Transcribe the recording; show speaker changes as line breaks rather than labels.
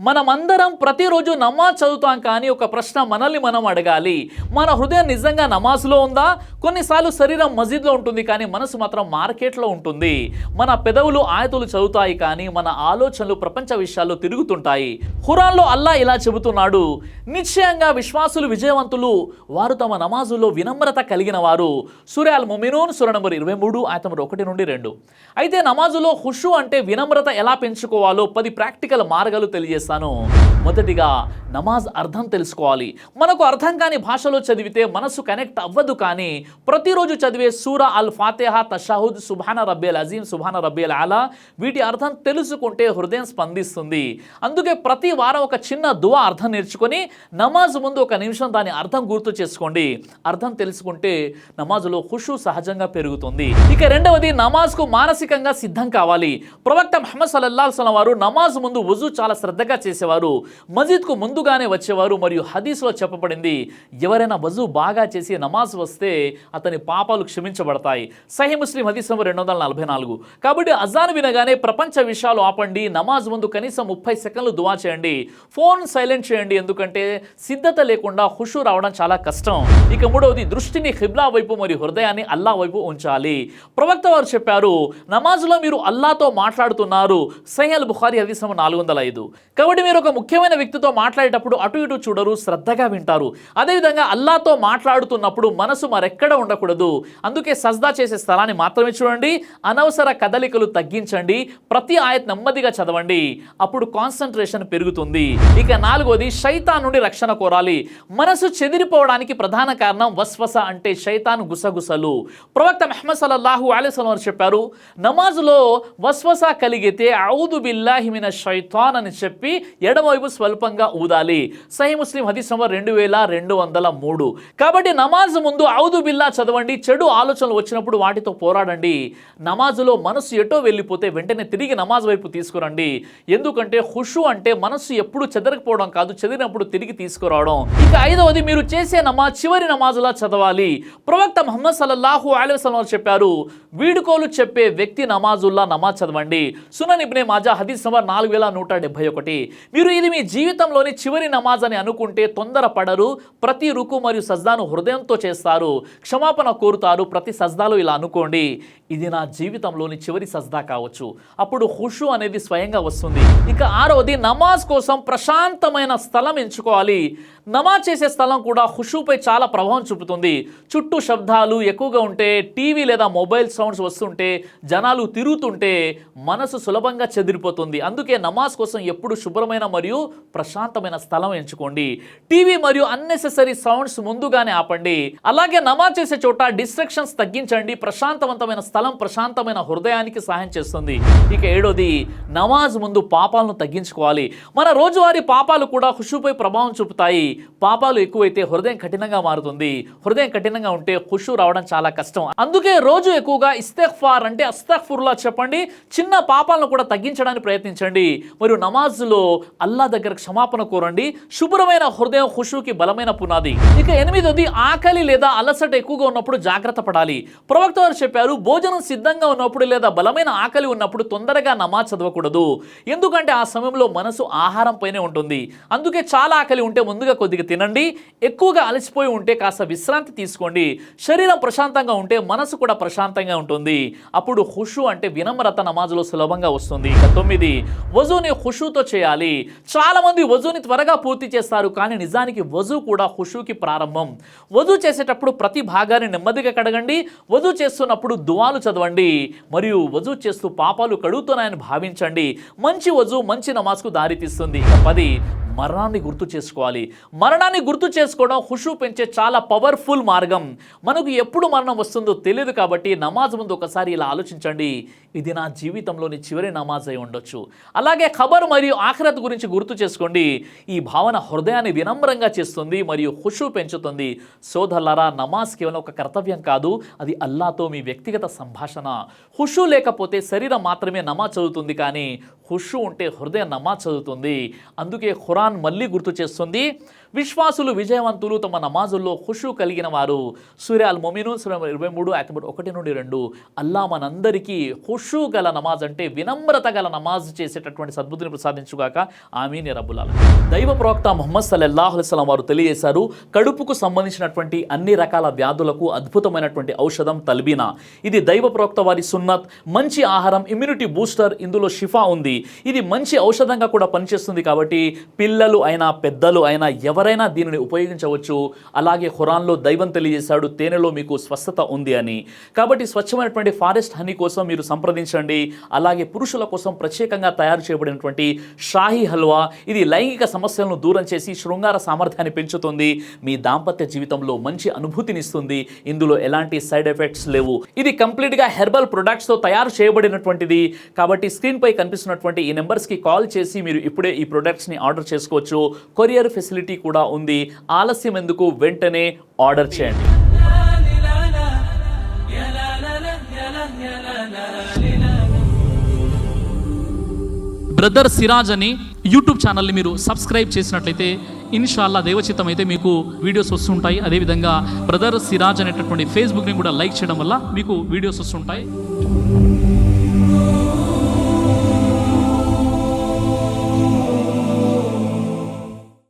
మనమందరం ప్రతిరోజు నమాజ్ చదువుతాం, కానీ ఒక ప్రశ్న మనల్ని మనం అడగాలి. మన హృదయం నిజంగా నమాజ్లో ఉందా? కొన్నిసార్లు శరీరం మస్జిద్లో ఉంటుంది, కానీ మనసు మాత్రం మార్కెట్లో ఉంటుంది. మన పెదవులు ఆయతులు చదువుతాయి, కానీ మన ఆలోచనలు ప్రపంచ విషయాల్లో తిరుగుతుంటాయి. ఖురాన్లో అల్లా ఇలా చెబుతున్నాడు, నిశ్చయంగా విశ్వాసులు విజయవంతులు, వారు తమ నమాజుల్లో వినమ్రత కలిగిన వారు. సూరా అల్ ముమినూన్ సూరా నంబర్ 23 ఆయత నంబర్ 1 నుండి 2. అయితే నమాజులో ఖుషు అంటే వినమ్రత ఎలా పెంచుకోవాలో 10 ప్రాక్టికల్ మార్గాలు తెలియజేస్తాను. మొదటిగా నమాజ్ అర్థం తెలుసుకోవాలి. మనకు అర్థం కాని భాషలో చదివితే మనసు కనెక్ట్ అవ్వదు, కానీ ప్రతిరోజు చదివే సూరా అల్ ఫాతిహా, తషహుద్, సుబ్హాన రబ్బియల్ అజీమ్, సుబ్హాన రబ్బియల్ ఆలా, వీటి అర్థం తెలుసుకుంటే హృదయం స్పందిస్తుంది. అందుకే ప్రతి వారం ఒక చిన్న దువా అర్థం నేర్చుకొని నమాజ్ ముందు 1 నిమిషం దాని అర్థం గుర్తు చేసుకోండి. అర్థం తెలుసుకుంటే నమాజులో ఖుషు సహజంగా పెరుగుతుంది. ఇక రెండవది, నమాజ్కు మానసికంగా సిద్ధం కావాలి. ప్రవక్త ముహమ్మద్ సల్లల్లాహు అలైహి వసల్లం వారు నమాజ్ ముందు వుజూ చాలా శ్రద్ధగా చేసేవారు. మస్జిద్కు ముందుగానే వచ్చేవారు. మరియు హదీస్లో చెప్పబడింది, ఎవరైనా వజూ బాగా చేసి నమాజ్ వస్తే అతని పాపాలు క్షమించబడతాయి. సహీ ముస్లిం హదీస్ నంబర్ 244. కాబట్టి అజాన్ వినగానే ప్రపంచ విషయాలు ఆపండి. నమాజ్ ముందు కనీసం 30 సెకండ్లు దువా చేయండి. ఫోన్ సైలెంట్ చేయండి, ఎందుకంటే సిద్ధత లేకుండా ఖుషూ రావడం చాలా కష్టం. ఇక మూడవది, దృష్టిని ఖిబ్లా వైపు మరియు హృదయాన్ని అల్లా వైపు ఉంచాలి. ప్రవక్త వారు చెప్పారు, నమాజ్లో మీరు అల్లాతో మాట్లాడుతున్నారు. సహీ అల్ బుఖారీ హదీస్ నంబర్ 405. కాబట్టి మీరు ఒక ముఖ్యమైన వ్యక్తితో మాట్లాడేటప్పుడు అటు ఇటు చూడరు, శ్రద్ధగా వింటారు. అదేవిధంగా అల్లాతో మాట్లాడుతున్నప్పుడు మనసు మరెక్కడ ఉండకూడదు. అందుకే సజ్దా చేసే స్థలాన్ని మాత్రమే చూడండి. అనవసర కదలికలు తగ్గించండి. ప్రతి ఆయత్ నెమ్మదిగా చదవండి, అప్పుడు కాన్సంట్రేషన్ పెరుగుతుంది. ఇక నాలుగోది, శైతాన్ నుండి రక్షణ కోరాలి. మనసు చెదిరిపోవడానికి ప్రధాన కారణం వస్వస, అంటే శైతాన్ గుసగుసలు. ప్రవక్త ముహమ్మద్ సల్లల్లాహు అలైహి వసల్లం చెప్పారు, నమాజులో వస్వస కలిగితే ఔదు బిల్లాహి మినష్ షైతాన్ అని చెప్పి ఎడమవైపు స్వల్పంగా ఊదాలి. సహీ ముస్లిం హదీస్ నంబర్ 2203. కాబట్టి నమాజ్ ముందు ఔదు బిల్లా చదవండి. చెడు ఆలోచనలు వచ్చినప్పుడు వాటితో పోరాడండి. నమాజులో మనసు ఎటో వెళ్ళిపోతే వెంటనే తిరిగి నమాజ్ వైపు తీసుకురండి. ఎందుకంటే ఖుషు అంటే మనసు ఎప్పుడు చెదరకపోవడం కాదు, చెదిరినప్పుడు తిరిగి తీసుకురావడం. ఇక ఐదవది, మీరు చేసే నమాజ్ చివరి నమాజులా చదవాలి. ప్రవక్త ముహమ్మద్ సల్లల్లాహు అలైహి వసల్లం చెప్పారు, వీడుకోలు చెప్పే వ్యక్తి నమాజుల్లా నమాజ్ చదవండి. సునన్ ఇబ్నే మాజా హదీస్ నంబర్ 4171. మీరు ఇది మీ జీవితంలోని చివరి నమాజ్ అని అనుకుంటే తొందరపడరు. ప్రతి రుకు మరియు సజ్దాను హృదయంతో చేస్తారు, క్షమాపణ కోరుతారు. ప్రతి సజ్దాలో ఇలా అనుకోండి, ఇది నా జీవితంలోని చివరి సజ్దా కావచ్చు. అప్పుడు ఖుషు అనేది స్వయంగా వస్తుంది. ఇక ఆరవది, నమాజ్ కోసం ప్రశాంతమైన స్థలం ఎంచుకోవాలి. నమాజ్ చేసే స్థలం కూడా ఖుషుపై చాలా ప్రభావం చూపుతుంది. చుట్టూ శబ్దాలు ఎక్కువగా ఉంటే, టీవీ లేదా మొబైల్ సౌండ్స్ వస్తుంటే, జనాలు తిరుగుతుంటే మనసు సులభంగా చెదిరిపోతుంది. అందుకే నమాజ్ కోసం ఎప్పుడు శుభ్రమైన మరియు ప్రశాంతమైన స్థలం ఎంచుకోండి. టీవీ మరియు అన్నెసెసరీ సౌండ్స్ ముందుగానే ఆపండి. అలాగే నమాజ్ చేసే చోట డిస్ట్రాక్షన్స్ తగ్గించండి. ప్రశాంతవంతమైన స్థలం ప్రశాంతమైన హృదయానికి సహాయం చేస్తుంది. ఇక ఏడోది, నమాజ్ ముందు పాపాలను తగ్గించుకోవాలి. మన రోజువారీ పాపాలు కూడా ఖుషుపై ప్రభావం చూపుతాయి. పాపాలు ఎక్కువైతే హృదయం కఠినంగా మారుతుంది. హృదయం కఠినంగా ఉంటే ఖుషు రావడం చాలా కష్టం. అందుకే రోజు ఎక్కువగా ఇస్తగ్ఫార్ అంటే అస్తగ్ఫిరుల్లాహ్ చెప్పండి. చిన్న పాపాలను కూడా తగ్గించడానికి ప్రయత్నించండి. మరియు నమాజ్లో అల్లా దగ్గర క్షమాపణ కోరండి. శుభ్రమైన హృదయం ఖుషుకి బలమైన పునాది. ఇక ఎనిమిదోది, ఆకలి లేదా అలసట ఎక్కువగా ఉన్నప్పుడు జాగ్రత్త పడాలి. ప్రవక్త వారు చెప్పారు, భోజనం సిద్ధంగా ఉన్నప్పుడు లేదా బలమైన ఆకలి ఉన్నప్పుడు తొందరగా నమాజ్ చదవకూడదు. ఎందుకంటే ఆ సమయంలో మనసు ఆహారం పైనే ఉంటుంది. అందుకే చాలా ఆకలి ఉంటే ముందుగా కొద్దిగా తినండి. ఎక్కువగా అలసిపోయి ఉంటే కాస్త విశ్రాంతి తీసుకోండి. శరీరం ప్రశాంతంగా ఉంటే మనసు కూడా ప్రశాంతంగా ఉంటుంది. అప్పుడు ఖుషు అంటే వినమ్రత నమాజులో సులభంగా వస్తుంది. ఇక 9, వజూని ఖుషుతో చేయాలి. చాలా మంది వజూని త్వరగా పూర్తి చేస్తారు, కానీ నిజానికి వజూ కూడా ఖుషుకి ప్రారంభం. వజూ చేసేటప్పుడు ప్రతి భాగాన్ని నెమ్మదిగా కడగండి. వజూ చేస్తున్నప్పుడు దువాలు చదవండి. మరియు వజూ చేస్తూ పాపాలు కడుగుతున్నాయని భావించండి. మంచి వజూ మంచి నమాజ్కు దారితీస్తుంది. ఇక 10, మరణాన్ని గుర్తు చేసుకోవాలి. మరణాన్ని గుర్తు చేసుకోవడం ఖుషు పెంచే చాలా పవర్ఫుల్ మార్గం. మనకు ఎప్పుడు మరణం వస్తుందో తెలియదు, కాబట్టి నమాజ్ ముందు ఒకసారి ఇలా ఆలోచించండి, ఇది నా జీవితంలోని చివరి నమాజ్ అయి ఉండొచ్చు. అలాగే ఖబర్ మరియు ఆఖిరత్ గురించి గుర్తు చేసుకోండి. ఈ భావన హృదయాన్ని వినమ్రంగా చేస్తుంది మరియు ఖుషు పెంచుతుంది. సోదరులారా, నమాజ్ కేవలం ఒక కర్తవ్యం కాదు, అది అల్లాతో మీ వ్యక్తిగత సంభాషణ. ఖుషు లేకపోతే శరీరం మాత్రమే నమాజ్ చదువుతుంది, కానీ ఖుషు ఉంటే హృదయం నమాజ్ చదువుతుంది. అందుకే ఖురాన్ మళ్ళీ గుర్తు చేస్తుంది, విశ్వాసులు విజయవంతులు తమ నమాజుల్లో ఖుషూ కలిగిన వారు. సూర అల్ మొమినూన్ సూర 23 ఆయత 1 నుండి 2. అల్లా మనందరికీ ఖుషూ గల నమాజ్ అంటే వినమ్రత గల నమాజ్ చేసేటటువంటి సద్బుద్ధిని ప్రసాదించుగాక. ఆమీన్ యా రబ్బుల్ ఆలమీన్. దైవ ప్రవక్త ముహమ్మద్ సల్లల్లాహు అలైహి వసల్లం వారు తెలియజేశారు, కడుపుకు సంబంధించినటువంటి అన్ని రకాల వ్యాధులకు అద్భుతమైనటువంటి ఔషధం తల్బీనా. ఇది దైవ ప్రవక్త వారి సున్నత్, మంచి ఆహారం, ఇమ్యూనిటీ బూస్టర్, ఇందులో షిఫా ఉంది. ఇది మంచి ఔషధంగా కూడా పనిచేస్తుంది. కాబట్టి పిల్లలు అయినా పెద్దలు అయినా ఎవరైనా దీనిని ఉపయోగించవచ్చు. అలాగే ఖురాన్లో దైవం తెలియజేశాడు, తేనెలో మీకు స్వస్థత ఉంది అని. కాబట్టి స్వచ్ఛమైనటువంటి ఫారెస్ట్ హనీ కోసం మీరు సంప్రదించండి. అలాగే పురుషుల కోసం ప్రత్యేకంగా తయారు చేయబడినటువంటి షాహీ హల్వా, ఇది లైంగిక సమస్యలను దూరం చేసి శృంగార సామర్థ్యాన్ని పెంచుతుంది, మీ దాంపత్య జీవితంలో మంచి అనుభూతినిస్తుంది. ఇందులో ఎలాంటి సైడ్ ఎఫెక్ట్స్ లేవు. ఇది కంప్లీట్గా హెర్బల్ ప్రొడక్ట్స్తో తయారు చేయబడినటువంటిది. కాబట్టి స్క్రీన్పై కనిపిస్తున్నటువంటి ఈ నెంబర్స్కి కాల్ చేసి మీరు ఇప్పుడే ఈ ప్రొడక్ట్స్ని ఆర్డర్ చేసుకోవచ్చు. కొరియర్ ఫెసిలిటీ కూడా ఉంది. ఆలస్యం ఎందుకు, వెంటనే ఆర్డర్ చేయండి. బ్రదర్ సిరాజ్ అని యూట్యూబ్ ఛానల్ని మీరు సబ్స్క్రైబ్ చేసినట్లయితే ఇన్షాల్లా దేవచిత్తం అయితే మీకు వీడియోస్ వస్తుంటాయి. అదేవిధంగా బ్రదర్ సిరాజ్ అనేటటువంటి ఫేస్బుక్ని కూడా లైక్ చేయడం వల్ల మీకు వీడియోస్ వస్తుంటాయి.